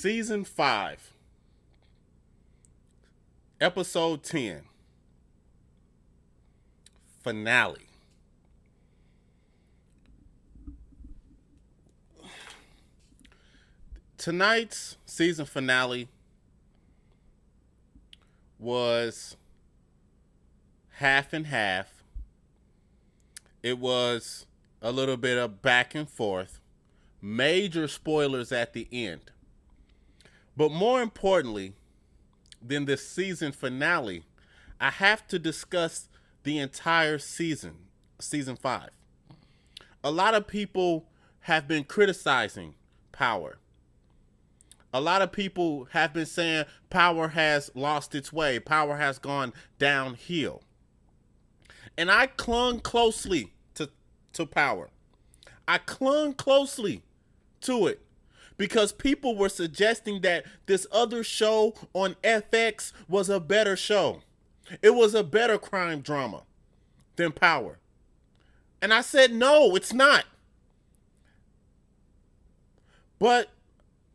Season 5, Episode 10, Finale. Tonight's season finale was half and half. It was a little bit of back and forth. Major spoilers at the end. But more importantly than this season finale, I have to discuss the entire season 5. A lot of people have been criticizing Power. A lot of people have been saying Power has lost its way. Power has gone downhill. And I clung closely to Power. I clung closely to it because people were suggesting that this other show on FX was a better show. It was a better crime drama than Power. And I said, no, it's not. But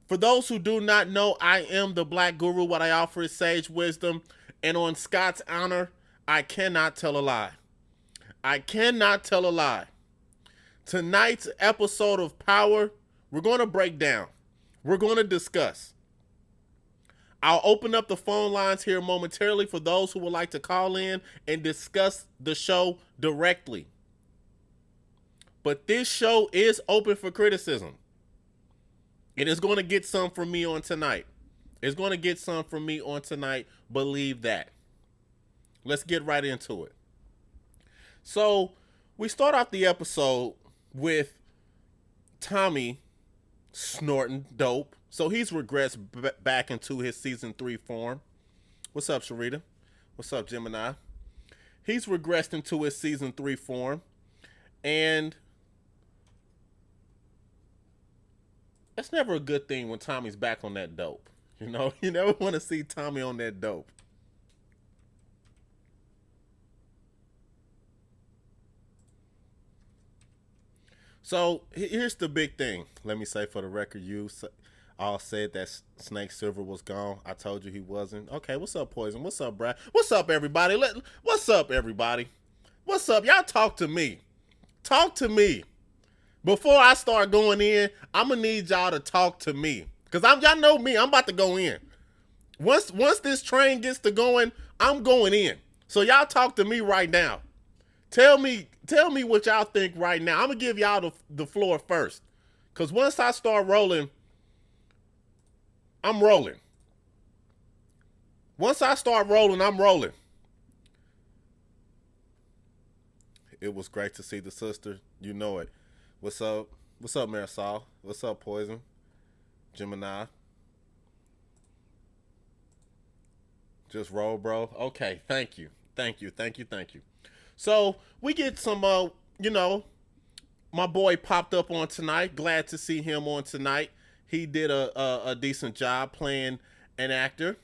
for those who do not know, I am the Black Guru. What I offer is sage wisdom. And on Scott's honor, I cannot tell a lie. I cannot tell a lie. Tonight's episode of Power, we're going to break down. We're going to discuss. I'll open up the phone lines here momentarily for those who would like to call in and discuss the show directly. But this show is open for criticism. It is going to get some from me on tonight. It's going to get some from me on tonight. Believe that. Let's get right into it. So, we start off the episode with Tommy snorting dope. So, he's regressed back into his season 3 form. What's up, Sharita? What's up, Gemini? He's regressed into his season 3 form. And it's never a good thing when Tommy's back on that dope. You know, you never want to see Tommy on that dope. So here's the big thing. Let me say for the record, you all said that Snake Silver was gone. I told you he wasn't. Okay, what's up, Poison? What's up, Brad? What's up, everybody? What's up, everybody? What's up? Y'all talk to me. Talk to me. Before I start going in, I'm gonna need y'all to talk to me. Cause y'all know me, I'm about to go in. Once this train gets to going, I'm going in. So y'all talk to me right now. Tell me what y'all think right now. I'm gonna give y'all the floor first. Cause once I start rolling, I'm rolling. Once I start rolling, I'm rolling. It was great to see the sister. You know it. What's up? What's up, Marisol? What's up, Poison? Gemini? Just roll, bro. Okay, thank you. So, we get some, my boy popped up on tonight. Glad to see him on tonight. He did a decent job playing an actor.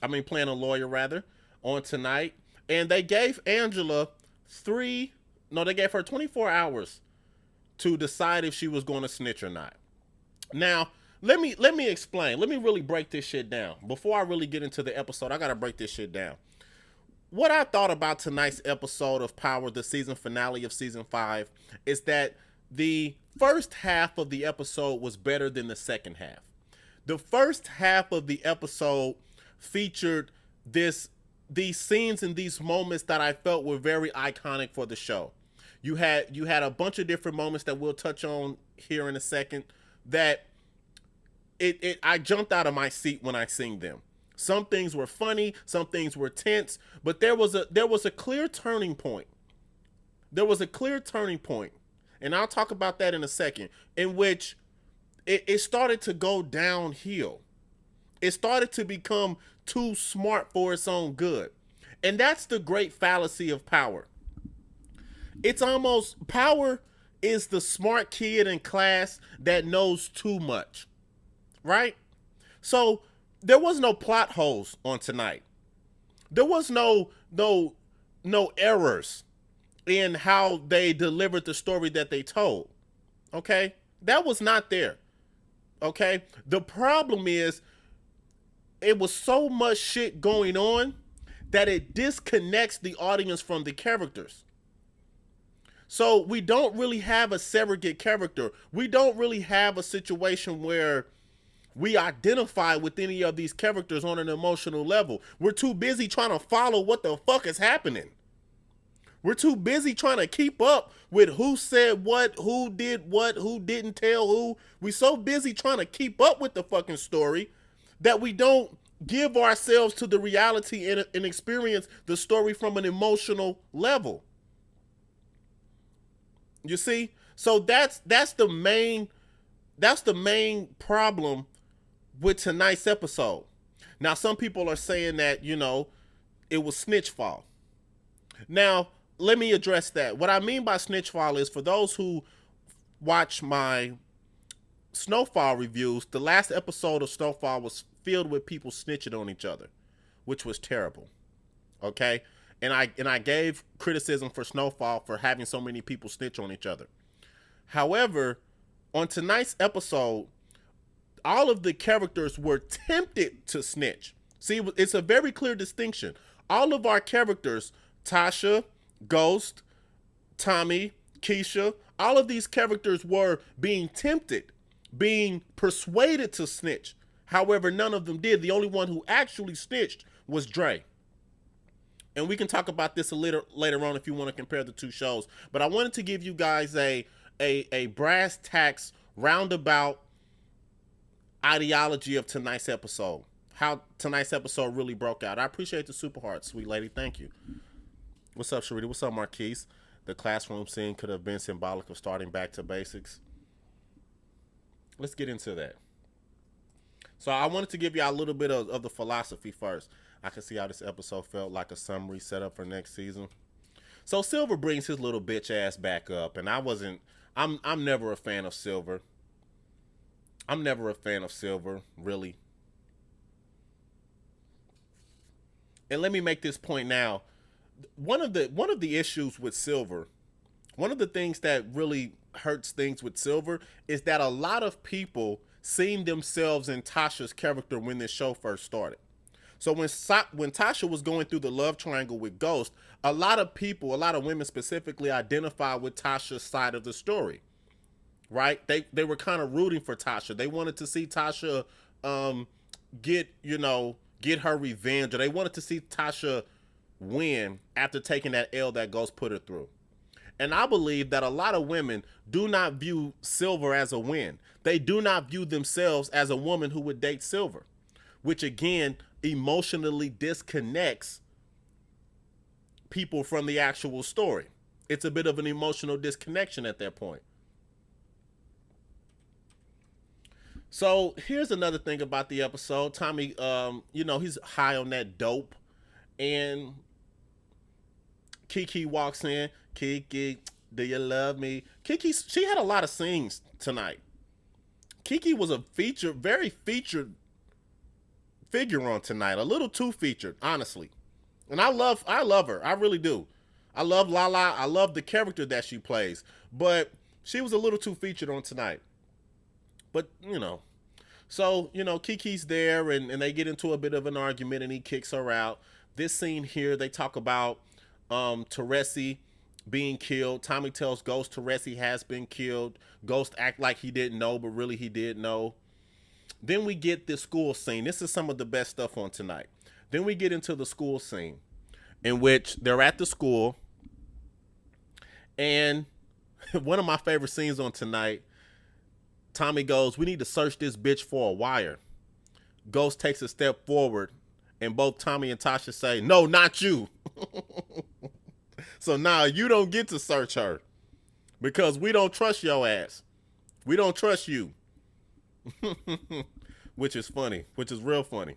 Playing a lawyer, rather, on tonight. And they gave Angela they gave her 24 hours to decide if she was going to snitch or not. Now, let me explain. Let me really break this shit down. Before I really get into the episode, I got to break this shit down. What I thought about tonight's episode of Power, the season finale of season 5, is that the first half of the episode was better than the second half. The first half of the episode featured these scenes and these moments that I felt were very iconic for the show. You had a bunch of different moments that we'll touch on here in a second that I jumped out of my seat when I seen them. Some things were funny, some things were tense, but there was a clear turning point. There was a clear turning point, and I'll talk about that in a second, in which it started to go downhill. It started to become too smart for its own good. And that's the great fallacy of Power. Power is the smart kid in class that knows too much, right? So there was no plot holes on tonight. There was no errors in how they delivered the story that they told. Okay? That was not there. Okay? The problem is it was so much shit going on that it disconnects the audience from the characters. So we don't really have a surrogate character. We don't really have a situation where we identify with any of these characters on an emotional level. We're too busy trying to follow what the fuck is happening. We're too busy trying to keep up with who said what, who did what, who didn't tell who. We're so busy trying to keep up with the fucking story that we don't give ourselves to the reality and experience the story from an emotional level. You see? So that's the main problem with tonight's episode. Now, some people are saying that, it was snitch fall. Now, let me address that. What I mean by snitch fall is, for those who watch my Snowfall reviews, the last episode of Snowfall was filled with people snitching on each other, which was terrible. Okay? And I gave criticism for Snowfall for having so many people snitch on each other. However, on tonight's episode, all of the characters were tempted to snitch. See, it's a very clear distinction. All of our characters, Tasha, Ghost, Tommy, Keisha, all of these characters were being tempted, being persuaded to snitch. However, none of them did. The only one who actually snitched was Dre. And we can talk about this a little later on if you want to compare the two shows. But I wanted to give you guys a brass tacks roundabout ideology of tonight's episode. How tonight's episode really broke out. I appreciate the super heart, sweet lady. Thank you. What's up, Sharita? What's up, Marquise? The classroom scene could have been symbolic of starting back to basics. Let's get into that. So I wanted to give you a little bit of the philosophy first. I can see how this episode felt like a summary setup for next season. So Silver brings his little bitch ass back up, and I'm never a fan of Silver. I'm never a fan of Silver, really. And let me make this point now. One of the issues with Silver, one of the things that really hurts things with Silver is that a lot of people seen themselves in Tasha's character when this show first started. So when Tasha was going through the love triangle with Ghost, a lot of people, a lot of women specifically, identified with Tasha's side of the story, right? They were kind of rooting for Tasha. They wanted to see Tasha get her revenge, or they wanted to see Tasha win after taking that L that Ghost put her through. And I believe that a lot of women do not view Silver as a win. They do not view themselves as a woman who would date Silver, which again emotionally disconnects people from the actual story. It's a bit of an emotional disconnection at that point. So here's another thing about the episode. Tommy, he's high on that dope, and Kiki walks in. Kiki, do you love me? Kiki, she had a lot of scenes tonight. Kiki was a very featured figure on tonight. A little too featured, honestly. And I love her. I really do. I love Lala. I love the character that she plays. But she was a little too featured on tonight. But, So, Kiki's there and they get into a bit of an argument and he kicks her out. This scene here, they talk about Teresi being killed. Tommy tells Ghost Teresi has been killed. Ghost act like he didn't know, but really he did know. Then we get the school scene. This is some of the best stuff on tonight. Then we get into the school scene in which they're at the school. And one of my favorite scenes on tonight, Tommy goes, "We need to search this bitch for a wire." Ghost takes a step forward and both Tommy and Tasha say, "No, not you." So now you don't get to search her because we don't trust your ass. We don't trust you. Which is funny, which is real funny.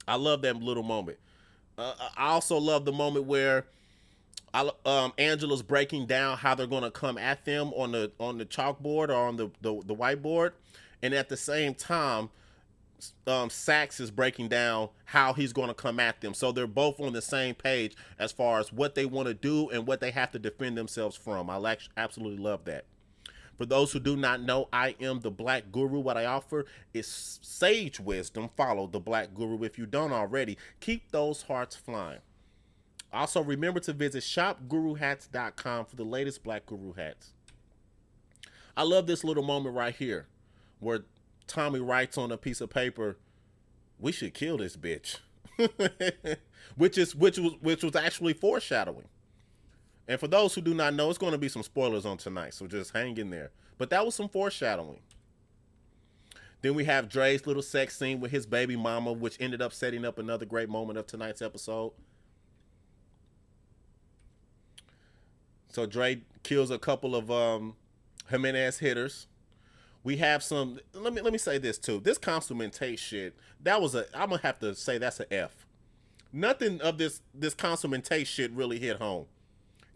I love that little moment. I also love the moment where Angela's breaking down how they're going to come at them on the chalkboard or on the whiteboard, and at the same time, Sax is breaking down how he's going to come at them. So they're both on the same page as far as what they want to do and what they have to defend themselves from. I absolutely love that. For those who do not know, I am the Black Guru. What I offer is sage wisdom. Follow the Black Guru if you don't already. Keep those hearts flying. Also, remember to visit shopguruhats.com for the latest Black Guru hats. I love this little moment right here where Tommy writes on a piece of paper, "We should kill this bitch," which was actually foreshadowing. And for those who do not know, it's going to be some spoilers on tonight, so just hang in there. But that was some foreshadowing. Then we have Dre's little sex scene with his baby mama, which ended up setting up another great moment of tonight's episode. So Dre kills a couple of Jimenez hitters. We have some. Let me say this too. This Consummate Tate shit. I'm gonna have to say that's an F. Nothing of this Consummate Tate shit really hit home.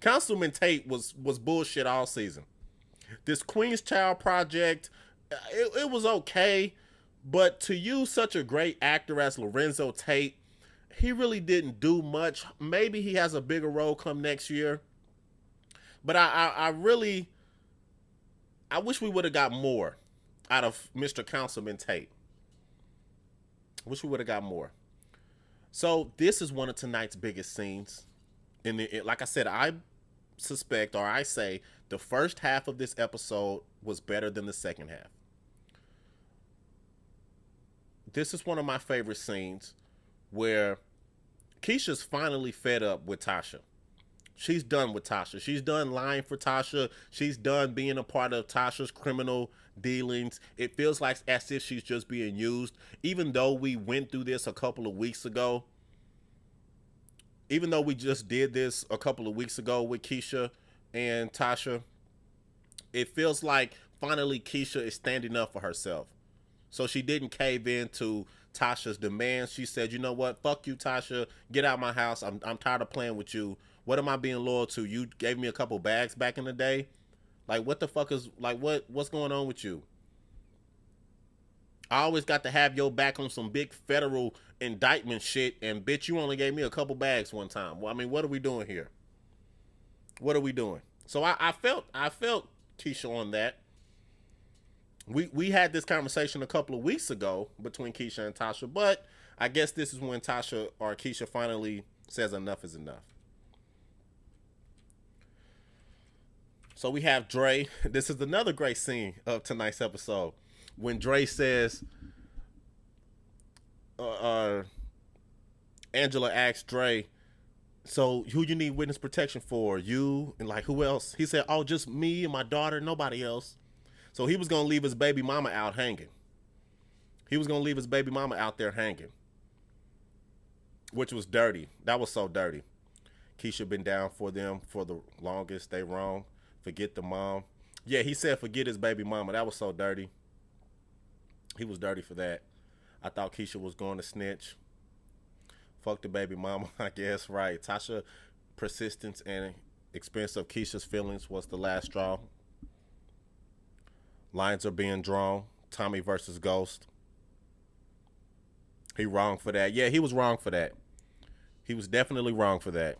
Consummate Tate was bullshit all season. This Queen's Child project, it was okay, but to use such a great actor as Lorenzo Tate, he really didn't do much. Maybe he has a bigger role come next year, but I wish we would have got more out of Mr. Consummate Tate. I wish we would have got more. So this is one of tonight's biggest scenes. Like I said, I suspect, or I say, the first half of this episode was better than the second half. This is one of my favorite scenes where Keisha's finally fed up with Tasha. She's done with Tasha. She's done lying for Tasha. She's done being a part of Tasha's criminal dealings. It feels like as if she's just being used. Even though we went through this a couple of weeks ago, even though we just did this a couple of weeks ago with Keisha and Tasha, it feels like finally Keisha is standing up for herself. So she didn't cave in to Tasha's demands. She said, "You know what? Fuck you, Tasha. Get out of my house. I'm tired of playing with you. What am I being loyal to? You gave me a couple bags back in the day. Like, what the fuck is, like, what's going on with you? I always got to have your back on some big federal indictment shit, and bitch, you only gave me a couple bags one time. Well, I mean, what are we doing here? What are we doing?" So I felt Keisha on that. We had this conversation a couple of weeks ago between Keisha and Tasha, but I guess this is when Tasha or Keisha finally says enough is enough. So we have Dre. This is another great scene of tonight's episode when Dre says, Angela asks Dre, "So who you need witness protection for? You and like who else?" He said, "Oh, just me and my daughter, nobody else." So he was going to leave his baby mama out hanging. He was going to leave his baby mama out there hanging, which was dirty. That was so dirty. Keisha been down for them for the longest. They wrong. Forget the mom. Yeah, he said forget his baby mama. That was so dirty. He was dirty for that. I thought Keisha was going to snitch. Fuck the baby mama, I guess. Right. Tasha persistence and expense of Keisha's feelings was the last straw. Lines are being drawn. Tommy versus Ghost. He wrong for that. Yeah, he was wrong for that. He was definitely wrong for that.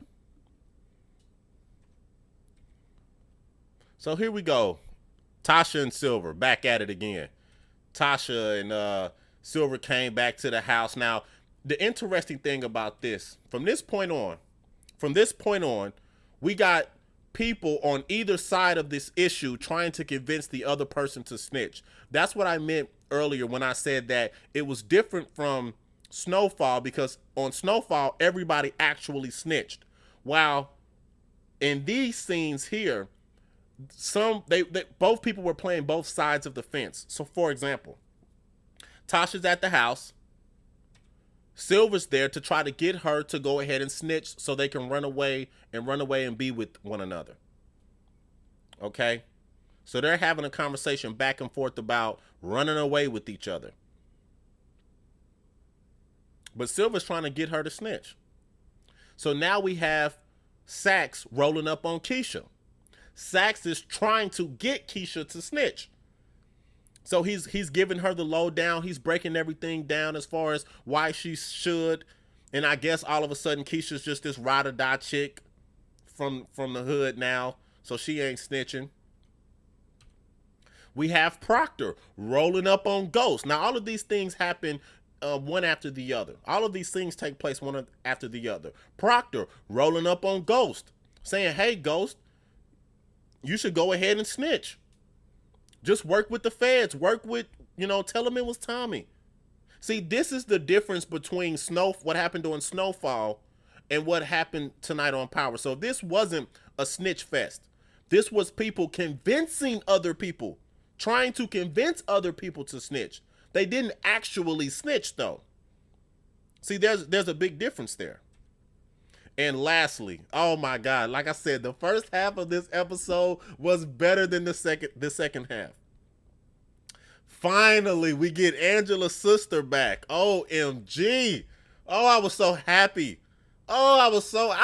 So here we go. Tasha and Silver back at it again. Tasha and Silver came back to the house. Now, the interesting thing about this, from this point on, we got people on either side of this issue trying to convince the other person to snitch. That's what I meant earlier when I said that it was different from Snowfall, because on Snowfall, everybody actually snitched. While in these scenes here, they both people were playing both sides of the fence. So for example, Tasha's at the house. Silver's there to try to get her to go ahead and snitch so they can run away and be with one another. Okay? So they're having a conversation back and forth about running away with each other. But Silver's trying to get her to snitch. So now we have Sax rolling up on Keisha. Sax is trying to get Keisha to snitch. So he's giving her the lowdown. He's breaking everything down as far as why she should. And I guess all of a sudden Keisha's just this ride or die chick from the hood now. So she ain't snitching. We have Proctor rolling up on Ghost. Now, all of these things happen one after the other. All of these things take place one after the other. Proctor rolling up on Ghost, saying, hey, Ghost, you should go ahead and snitch. Just work with the feds. Work with, tell them it was Tommy. See, this is the difference between what happened during Snowfall and what happened tonight on Power. So this wasn't a snitch fest. This was people convincing other people, trying to convince other people to snitch. They didn't actually snitch, though. See, there's a big difference there. And lastly, oh my God, like I said, the first half of this episode was better than the second half. Finally, we get Angela's sister back. OMG. Oh, I was so happy. I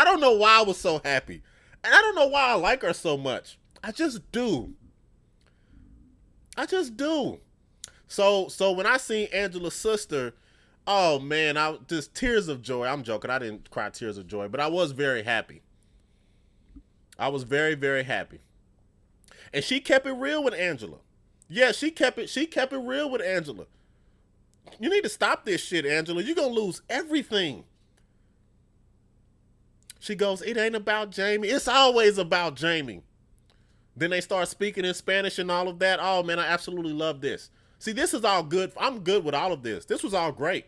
don't know why I was so happy. And I don't know why I like her so much. I just do. So when I seen Angela's sister, oh man, I just tears of joy. I'm joking. I didn't cry tears of joy, but I was very happy. I was very, very happy. And she kept it real with Angela. Yeah, she kept it real with Angela. You need to stop this shit, Angela. You're going to lose everything. She goes, it ain't about Jamie. It's always about Jamie. Then they start speaking in Spanish and all of that. Oh, man, I absolutely love this. See, this is all good. I'm good with all of this. This was all great.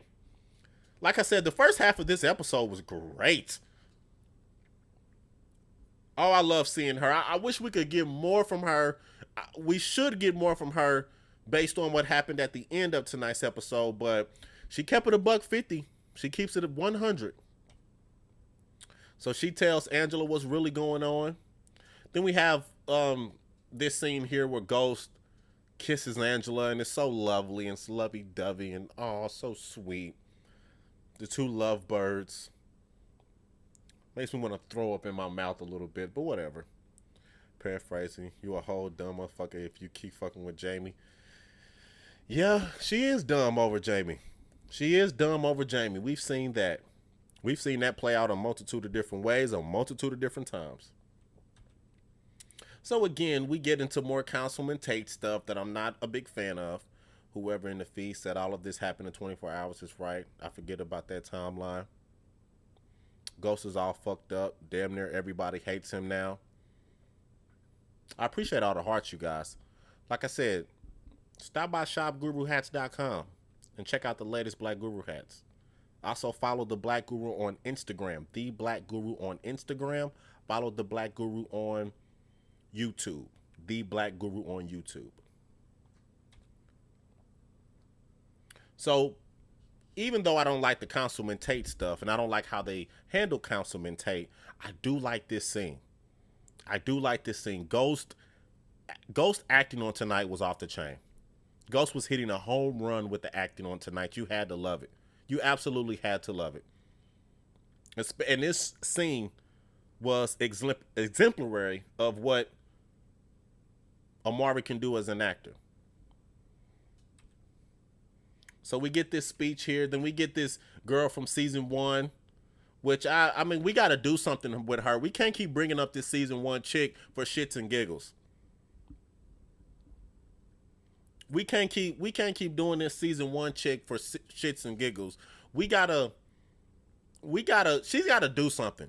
Like I said, the first half of this episode was great. Oh, I love seeing her. I wish we could get more from her. We should get more from her based on what happened at the end of tonight's episode, but she kept it $150. She keeps it at 100. So she tells Angela what's really going on. Then we have this scene here where Ghost kisses Angela, and it's so lovely and it's lovey-dovey and so sweet. The two lovebirds. Makes me want to throw up in my mouth a little bit, but whatever. Paraphrasing, you a whole dumb motherfucker if you keep fucking with Jamie. Yeah, she is dumb over Jamie. We've seen that. We've seen that play out a multitude of different ways, a multitude of different times. So again, we get into more Councilman Tate stuff that I'm not a big fan of. Whoever in the feed said all of this happened in 24 hours is right. I forget about that timeline. Ghost is all fucked up. Damn near everybody hates him now. I appreciate all the hearts, you guys. Like I said, stop by shopguruhats.com and check out the latest Black Guru hats. Also follow the Black Guru on Instagram. The Black Guru on Instagram. Follow the Black Guru on YouTube. The Black Guru on YouTube. So, even though I don't like the Councilman Tate stuff, and I don't like how they handle Councilman Tate, I do like this scene. Ghost acting on tonight was off the chain. Ghost was hitting a home run with the acting on tonight. You had to love it. You absolutely had to love it. And this scene was exemplary of what Amari can do as an actor. So we get this speech here. Then we get this girl from season 1, which I mean, we got to do something with her. We can't keep bringing up this season 1 chick for shits and giggles. We can't keep doing this season 1 chick for shits and giggles. She's got to do something.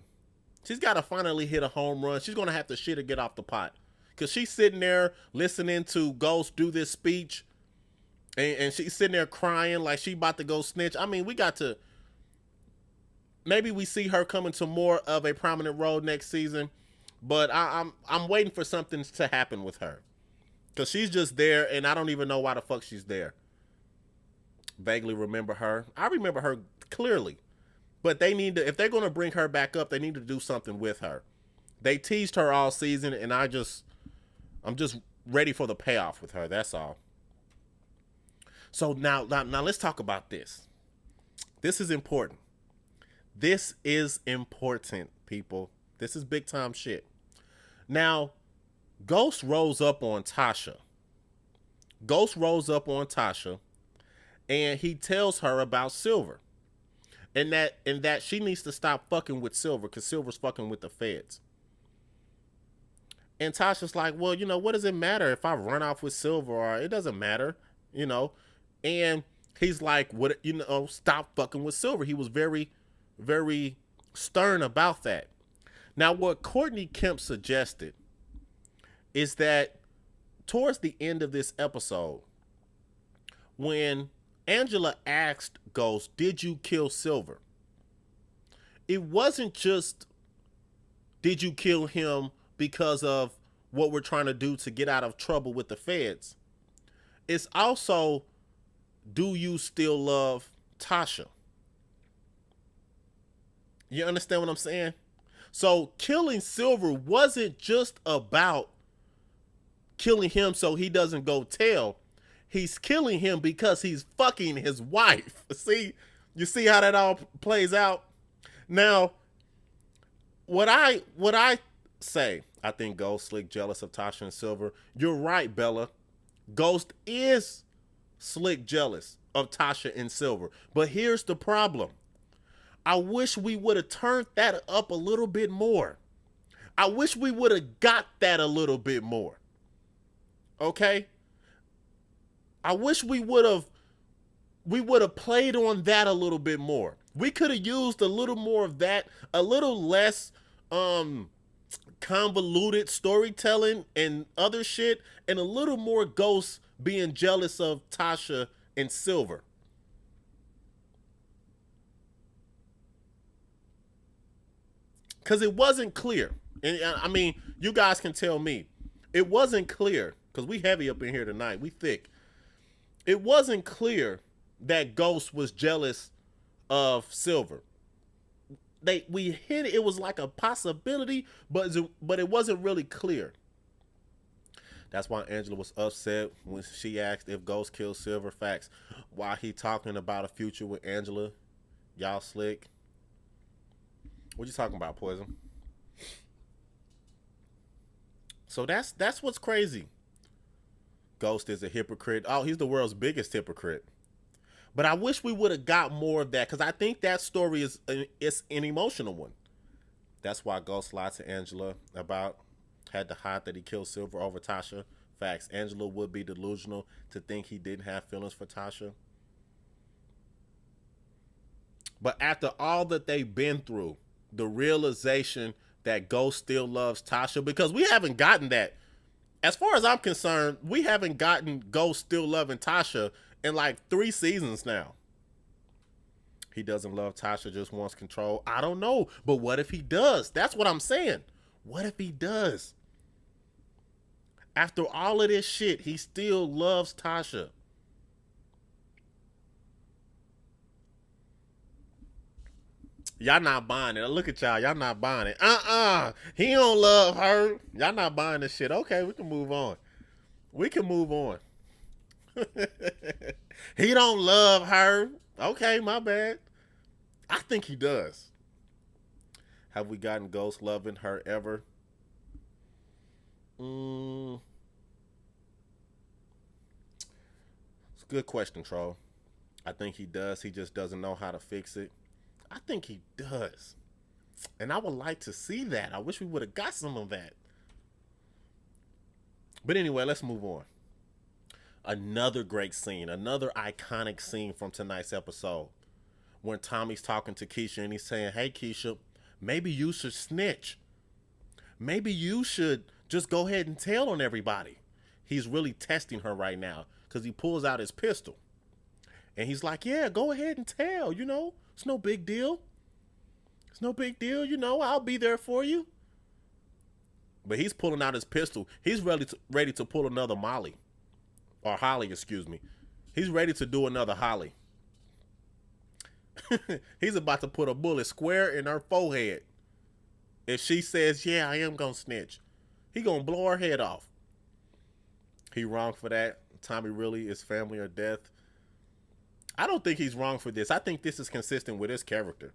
She's got to finally hit a home run. She's going to have to shit or get off the pot. Because she's sitting there listening to Ghost do this speech. And she's sitting there crying like she about to go snitch. I mean, we got to... Maybe we see her coming to more of a prominent role next season. But I'm waiting for something to happen with her. Because she's just there, and I don't even know why the fuck she's there. Vaguely remember her. I remember her clearly. But they need to... If they're going to bring her back up, they need to do something with her. They teased her all season, and I'm just ready for the payoff with her. That's all. So now let's talk about this. This is important. This is important, people. This is big time shit. Now, Ghost rolls up on Tasha. And he tells her about Silver. And that she needs to stop fucking with Silver because Silver's fucking with the feds. And Tasha's like, well, what does it matter if I run off with Silver, or it doesn't matter, you know? And he's like, what, stop fucking with Silver. He was very, very stern about that. Now, what Courtney Kemp suggested is that towards the end of this episode, when Angela asked Ghost, did you kill Silver? It wasn't just, did you kill him because of what we're trying to do to get out of trouble with the feds? It's also, do you still love Tasha? You understand what I'm saying? So killing Silver wasn't just about killing him so he doesn't go tell. He's killing him because he's fucking his wife. See? You see how that all plays out? Now, what I say, I think Ghost slick jealous of Tasha and Silver. You're right, Bella. Ghost is slick jealous of Tasha and Silver. But here's the problem. I wish we would have turned that up a little bit more. I wish we would have got that a little bit more. Okay? I wish we would have played on that a little bit more. We could have used a little more of that, a little less convoluted storytelling and other shit, and a little more Ghost being jealous of Tasha and Silver. Because it wasn't clear. And I mean, you guys can tell me. It wasn't clear, because we heavy up in here tonight. We thick. It wasn't clear that Ghost was jealous of Silver. We hit it. It was like a possibility, but it wasn't really clear. That's why Angela was upset when she asked if Ghost killed Silver. Facts. Why he talking about a future with Angela? Y'all slick. What you talking about, Poison? So that's what's crazy. Ghost is a hypocrite. Oh, he's the world's biggest hypocrite. But I wish we would have got more of that, because I think that story is an emotional one. That's why Ghost lied to Angela about, had to hide that he killed Silver over Tasha. Facts. Angela would be delusional to think he didn't have feelings for Tasha. But after all that they've been through, the realization that Ghost still loves Tasha, because we haven't gotten that. As far as I'm concerned, we haven't gotten Ghost still loving Tasha in like 3 seasons now. He doesn't love Tasha, just wants control. I don't know. But what if he does? That's what I'm saying. What if he does? After all of this shit, he still loves Tasha. Y'all not buying it. Look at y'all. Y'all not buying it. He don't love her. Y'all not buying this shit. Okay, we can move on. We can move on. He don't love her. Okay, my bad. I think he does. Have we gotten Ghost loving her ever? It's a good question, Troll. I think he does. He just doesn't know how to fix it. I think he does. And I would like to see that. I wish we would have got some of that. But anyway, let's move on. Another great scene. Another iconic scene from tonight's episode. When Tommy's talking to Keisha and he's saying, hey, Keisha, maybe you should snitch. Maybe you should just go ahead and tell on everybody. He's really testing her right now because he pulls out his pistol. And he's like, yeah, go ahead and tell, It's no big deal. It's no big deal, I'll be there for you. But he's pulling out his pistol. He's ready to pull another Molly. Or Holly, excuse me. He's ready to do another Holly. He's about to put a bullet square in her forehead. If she says, yeah, I am going to snitch, he going to blow her head off. He wrong for that. Tommy really is family or death. I don't think he's wrong for this. I think this is consistent with his character.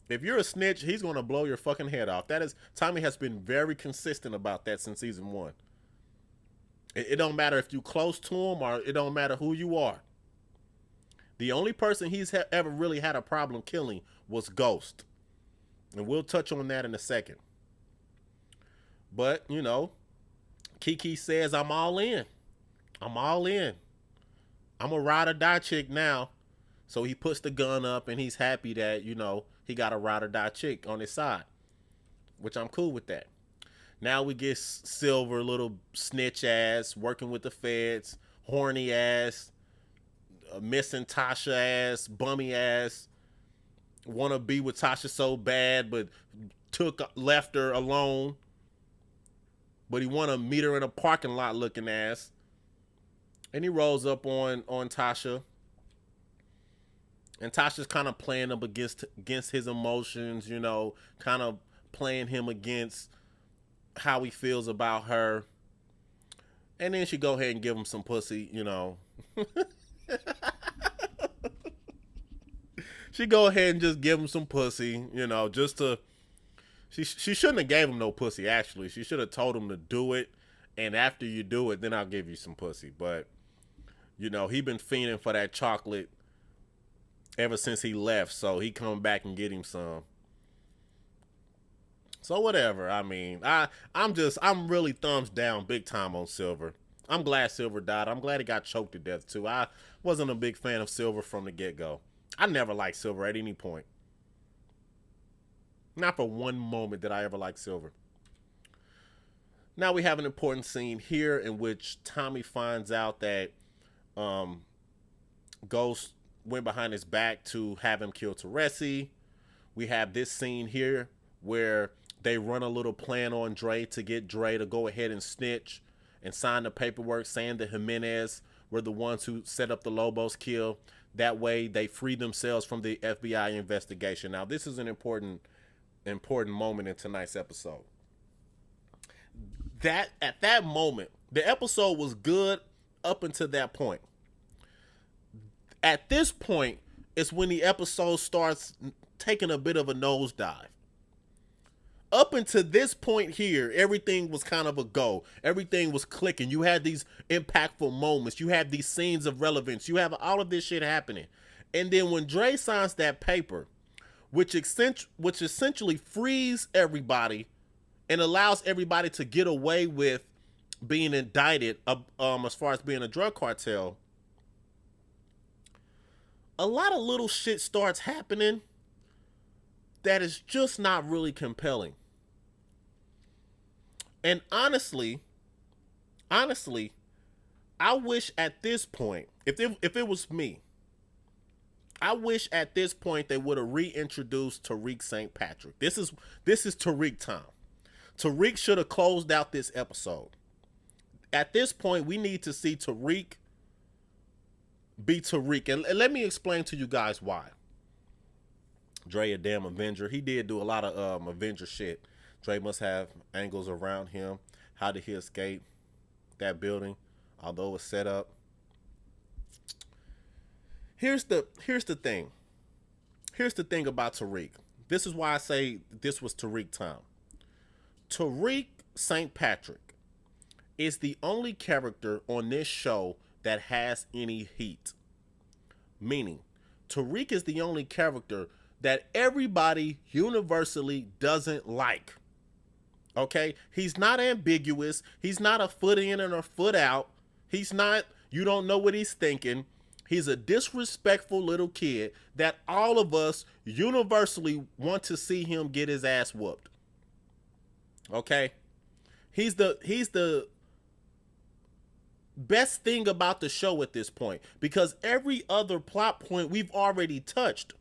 If you're a snitch, he's going to blow your fucking head off. Tommy has been very consistent about that since season 1. It don't matter if you close to him or it don't matter who you are. The only person he's ever really had a problem killing was Ghost. And we'll touch on that in a second. But, Kiki says, I'm all in. I'm all in. I'm a ride or die chick now. So he puts the gun up and he's happy that, he got a ride or die chick on his side, which I'm cool with that. Now we get Silver, little snitch ass, working with the feds, horny ass, missing Tasha ass, bummy ass, want to be with Tasha so bad, but left her alone. But he want to meet her in a parking lot looking ass. And he rolls up on Tasha. And Tasha's kind of playing up against his emotions, kind of playing him against how he feels about her. And then she go ahead and give him some pussy, She go ahead and just give him some pussy, just to... She shouldn't have gave him no pussy, actually. She should have told him to do it. And after you do it, then I'll give you some pussy. But, he been fiending for that chocolate ever since he left. So he come back and get him some. So whatever. I mean, I'm really thumbs down big time on Silver. I'm glad Silver died. I'm glad he got choked to death too. I wasn't a big fan of Silver from the get-go. I never liked Silver at any point. Not for one moment did I ever like Silver. Now we have an important scene here in which Tommy finds out that Ghost went behind his back to have him kill Teresi. We have this scene here where they run a little plan on Dre to get Dre to go ahead and snitch and sign the paperwork saying that Jimenez were the ones who set up the Lobos kill. That way they free themselves from the FBI investigation. Now this is an important moment in tonight's episode. That at that moment, the episode was good up until that point. At this point, it's when the episode starts taking a bit of a nosedive. Up until this point here, everything was kind of a go. Everything was clicking. You had these impactful moments. You had these scenes of relevance. You have all of this shit happening. And then when Dre signs that paper, which essentially frees everybody and allows everybody to get away with being indicted as far as being a drug cartel, a lot of little shit starts happening that is just not really compelling. And honestly, I wish at this point, if it was me, I wish at this point they would have reintroduced Tariq St. Patrick. This is Tariq time. Tariq should have closed out this episode. At this point, we need to see Tariq be Tariq. And let me explain to you guys why. Dre a damn Avenger. He did do a lot of Avenger shit. Dre must have angles around him. How did he escape that building? Although it was set up. Here's the thing. Here's the thing about Tariq. This is why I say this was Tariq time. Tariq St. Patrick is the only character on this show that has any heat. Meaning, Tariq is the only character that everybody universally doesn't like. Okay? He's not ambiguous. He's not a foot in and a foot out. He's not, you don't know what he's thinking. He's a disrespectful little kid that all of us universally want to see him get his ass whooped. Okay? He's the best thing about the show at this point, because every other plot point we've already touched.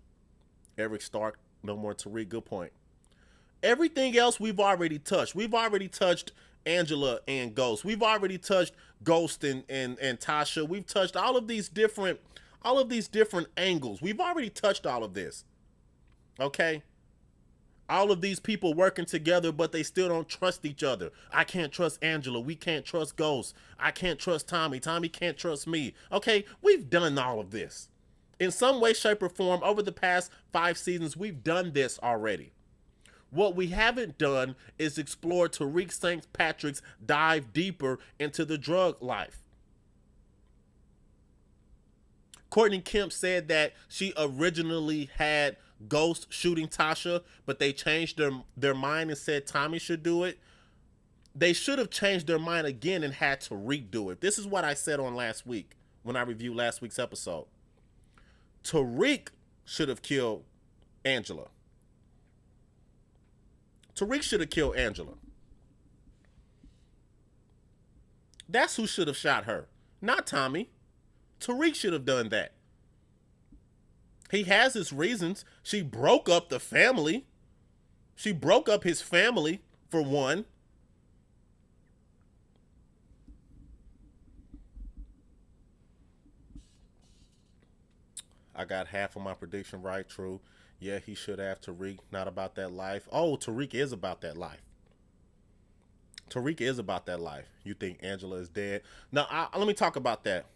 Eric Stark, no more Tariq, good point. Everything else we've already touched. We've already touched Angela and Ghost. We've already touched Ghost and Tasha. We've touched all of these different angles. We've already touched all of this. Okay? All of these people working together, but they still don't trust each other. I can't trust Angela. We can't trust Ghost. I can't trust Tommy. Tommy can't trust me. Okay? We've done all of this. In some way, shape, or form, over the past 5 seasons, we've done this already. What we haven't done is explore Tariq St. Patrick's dive deeper into the drug life. Courtney Kemp said that she originally had Ghost shooting Tasha, but they changed their mind and said Tommy should do it. They should have changed their mind again and had Tariq do it. This is what I said on last week when I reviewed last week's episode. Tariq should have killed Angela. Tariq should have killed Angela. That's who should have shot her, not Tommy. Tariq should have done that. He has his reasons. She broke up the family. She broke up his family, for one. I got half of my prediction right, true. Yeah, he should have. Tariq, not about that life. Oh, Tariq is about that life. Tariq is about that life. You think Angela is dead? Now, let me talk about that.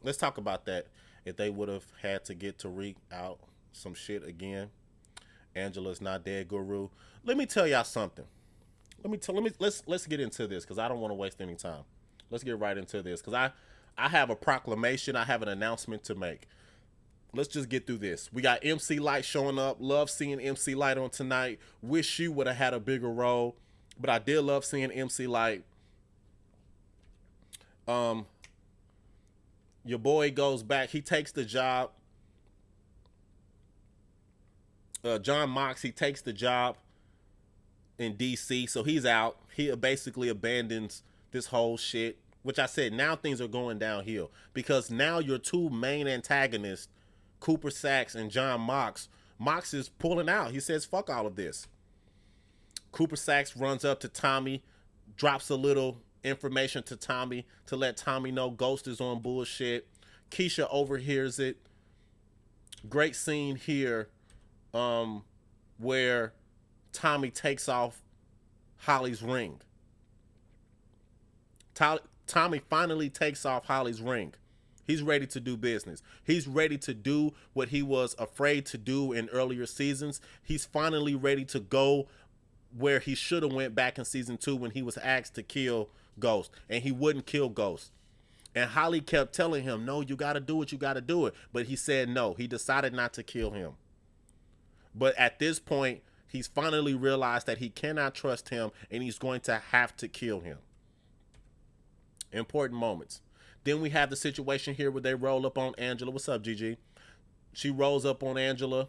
Let's talk about that. If they would have had to get Tariq out some shit again, Angela's not dead, Guru. Let me tell y'all something. Let's get into this because I don't want to waste any time. Let's get right into this because I have a proclamation. I have an announcement to make. Let's just get through this. We got MC Light showing up. Love seeing MC Light on tonight. Wish she would have had a bigger role, but I did love seeing MC Light. Your boy goes back. He takes the job. John Mox, he takes the job in DC, so he's out. He basically abandons this whole shit, which I said now things are going downhill because now your two main antagonists, Cooper Saxe and John Mox is pulling out. He says, fuck all of this. Cooper Saxe runs up to Tommy, drops a little information to Tommy to let Tommy know Ghost is on bullshit. Keisha overhears it. Great scene here where Tommy takes off Holly's ring. Tommy finally takes off Holly's ring. He's ready to do business. He's ready to do what he was afraid to do in earlier seasons. He's finally ready to go where he should have went back in season 2 when he was asked to kill Ghost. And he wouldn't kill Ghost. And Holly kept telling him, no, you got to do it. You got to do it. But he said no. He decided not to kill him. But at this point, he's finally realized that he cannot trust him and he's going to have to kill him. Important moments. Then we have the situation here where they roll up on Angela. What's up, Gigi? She rolls up on Angela.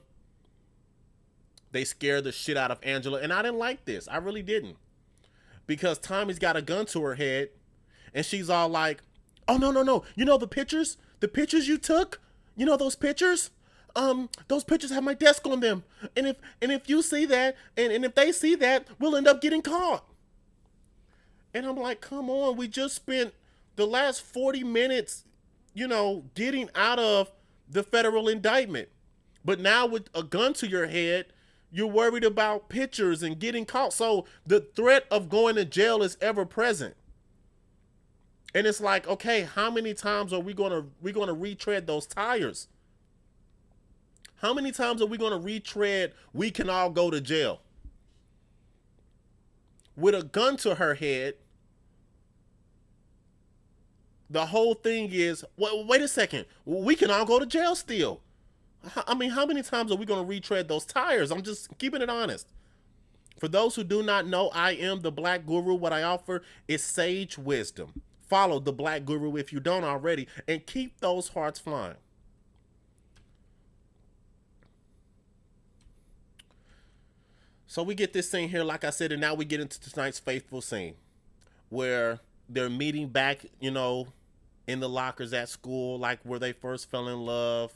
They scare the shit out of Angela. And I didn't like this. I really didn't. Because Tommy's got a gun to her head. And she's all like, oh, no. You know the pictures? The pictures you took? You know those pictures? Those pictures have my desk on them. And if you see that, and if they see that, we'll end up getting caught. And I'm like, come on. We just spent the last 40 minutes, getting out of the federal indictment. But now with a gun to your head, you're worried about pictures and getting caught. So the threat of going to jail is ever present. And it's like, okay, how many times are we gonna retread those tires? How many times are we gonna retread we can all go to jail? With a gun to her head, the whole thing is, wait a second, we can all go to jail still. I mean, how many times are we going to retread those tires? I'm just keeping it honest. For those who do not know, I am the Black Guru. What I offer is sage wisdom. Follow the Black Guru if you don't already, and keep those hearts flying. So we get this scene here, like I said, and now we get into tonight's faithful scene where they're meeting back, in the lockers at school, like where they first fell in love.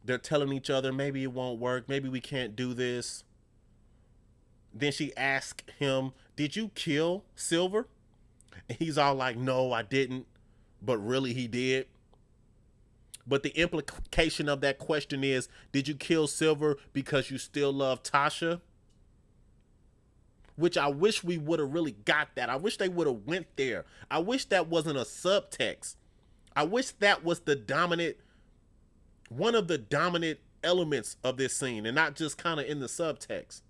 They're telling each other, maybe it won't work. Maybe we can't do this. Then she asks him, did you kill Silver? And he's all like, no, I didn't. But really he did. But the implication of that question is, did you kill Silver because you still love Tasha? Which I wish we would have really got that. I wish they would have went there. I wish that wasn't a subtext. I wish that was one of the dominant elements of this scene and not just kind of in the subtext.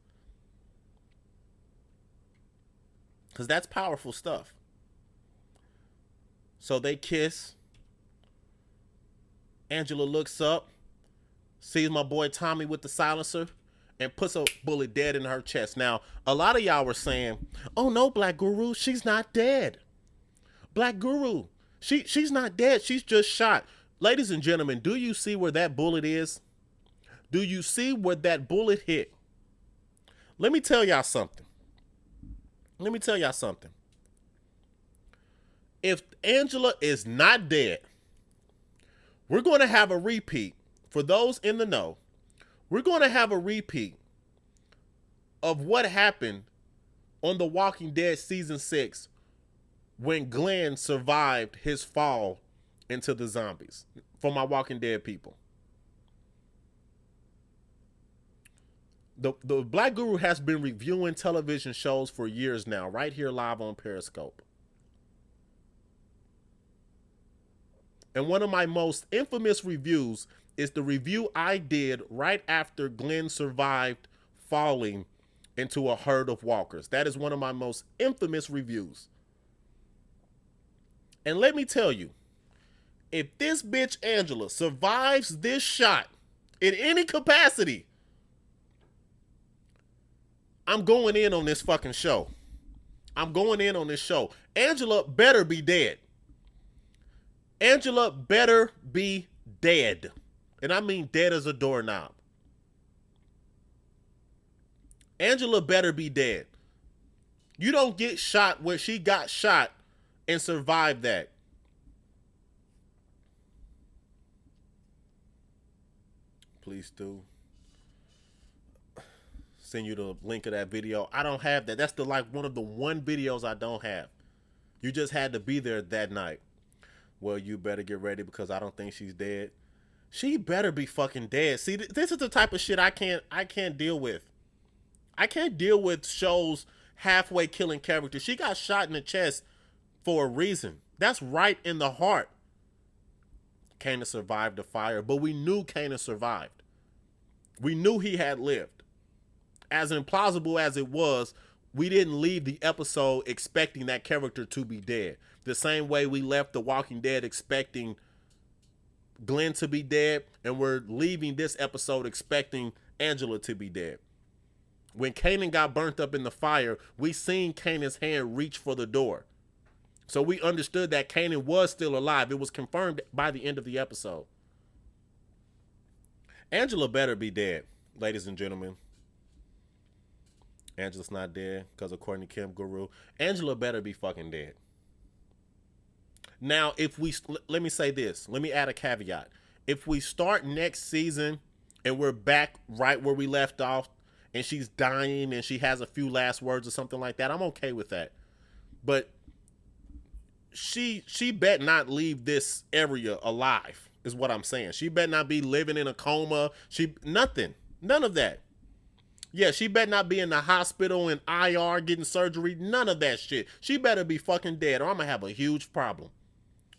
Because that's powerful stuff. So they kiss. Angela looks up, sees my boy Tommy with the silencer, and puts a bullet dead in her chest. Now, a lot of y'all were saying, "Oh no, Black Guru, she's not dead. Black Guru, she's not dead. She's just shot." Ladies and gentlemen, do you see where that bullet is? Do you see where that bullet hit? Let me tell y'all something. Let me tell y'all something. If Angela is not dead, we're going to have a repeat. For those in the know, we're going to have a repeat of what happened on The Walking Dead season 6 when Glenn survived his fall into the zombies. For my Walking Dead people. The Black Guru has been reviewing television shows for years now, right here live on Periscope. And one of my most infamous reviews is the review I did right after Glenn survived falling into a herd of walkers. That is one of my most infamous reviews. And let me tell you, if this bitch Angela survives this shot in any capacity, I'm going in on this fucking show. I'm going in on this show. Angela better be dead. Angela better be dead. And I mean dead as a doorknob. Angela better be dead. You don't get shot where she got shot and survived that. Please do. Send you the link of that video. I don't have that. That's the one of the one videos I don't have. You just had to be there that night. Well, you better get ready because I don't think she's dead. She better be fucking dead. See, this is the type of shit I can't deal with. I can't deal with shows halfway killing characters. She got shot in the chest for a reason. That's right in the heart. Kanan survived the fire, but we knew Kanan survived. We knew he had lived. As implausible as it was, we didn't leave the episode expecting that character to be dead. The same way we left The Walking Dead expecting Glenn to be dead, and we're leaving this episode expecting Angela to be dead. When Kanan got burnt up in the fire, we seen Kanan's hand reach for the door. So we understood that Kanan was still alive. It was confirmed by the end of the episode. Angela better be dead, ladies and gentlemen. Angela's not dead because according to Kim Guru, Angela better be fucking dead. Now, let me say this. Let me add a caveat. If we start next season and we're back right where we left off and she's dying and she has a few last words or something like that, I'm okay with that. But she bet not leave this area alive, is what I'm saying. She bet not be living in a coma. Nothing. None of that. Yeah, she better not be in the hospital in IR getting surgery. None of that shit. She better be fucking dead or I'm going to have a huge problem.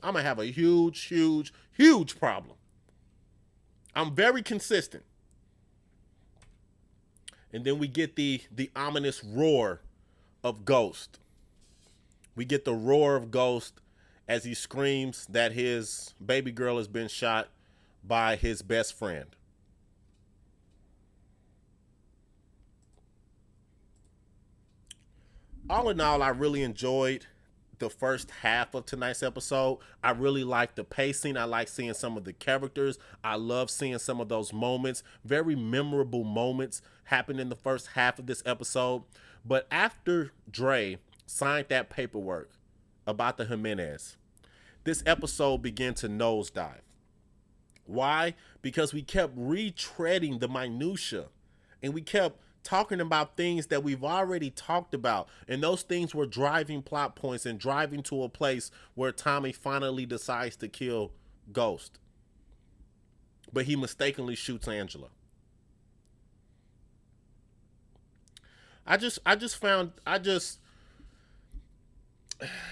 I'm going to have a huge, huge, huge problem. I'm very consistent. And then we get the ominous roar of Ghost. We get the roar of Ghost as he screams that his baby girl has been shot by his best friend. All in all, I really enjoyed the first half of tonight's episode. I really liked the pacing. I like seeing some of the characters. I love seeing some of those moments. Very memorable moments happened in the first half of this episode. But after Dre signed that paperwork about the Jimenez, this episode began to nosedive. Why? Because we kept retreading the minutia and we kept talking about things that we've already talked about, and those things were driving plot points and driving to a place where Tommy finally decides to kill Ghost, but he mistakenly shoots Angela.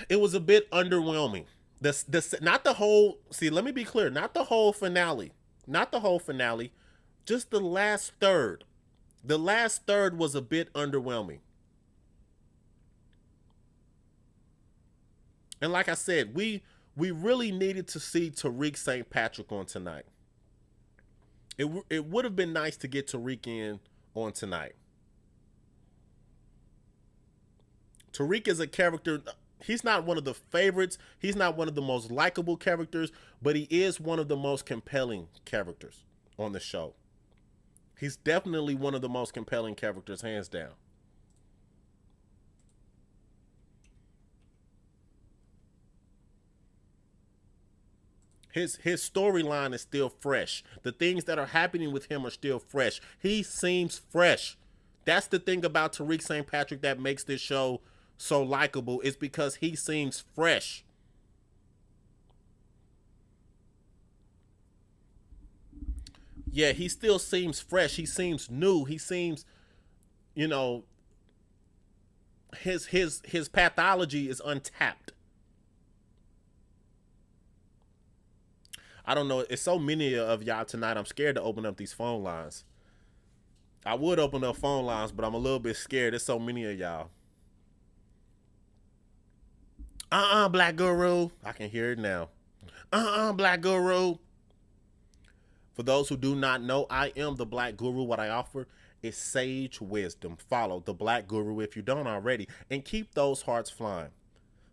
It was a bit underwhelming. Not the whole, let me be clear, not the whole finale, just the last third. The last third was a bit underwhelming. And like I said, we really needed to see Tariq St. Patrick on tonight. It would have been nice to get Tariq in on Tonight. Tariq is a character. He's not one of the favorites. He's not one of the most likable characters, but he is one of the most compelling characters on the show. He's definitely one of the most compelling characters, hands down. His storyline is still fresh. The things that are happening with him are still fresh. He seems fresh. That's the thing about Tariq St. Patrick that makes this show so likable, is because he seems fresh. Yeah, he still seems fresh. He seems new. He seems, you know, his pathology is untapped. I don't know. It's so many of y'all tonight. I'm scared to open up these phone lines. I would open up phone lines, but I'm a little bit scared. There's so many of y'all. Black Guru. I can hear it now. Black Guru. For those who do not know, I am the Black Guru. What I offer is sage wisdom. Follow the Black Guru if you don't already, and keep those hearts flying.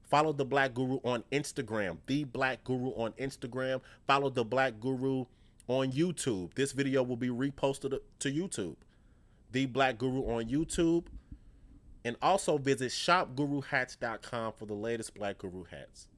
Follow the Black Guru on Instagram, the Black Guru on Instagram. Follow the Black Guru on YouTube. This video will be reposted to YouTube. The Black Guru on YouTube. And also visit shopguruhats.com for the latest Black Guru hats.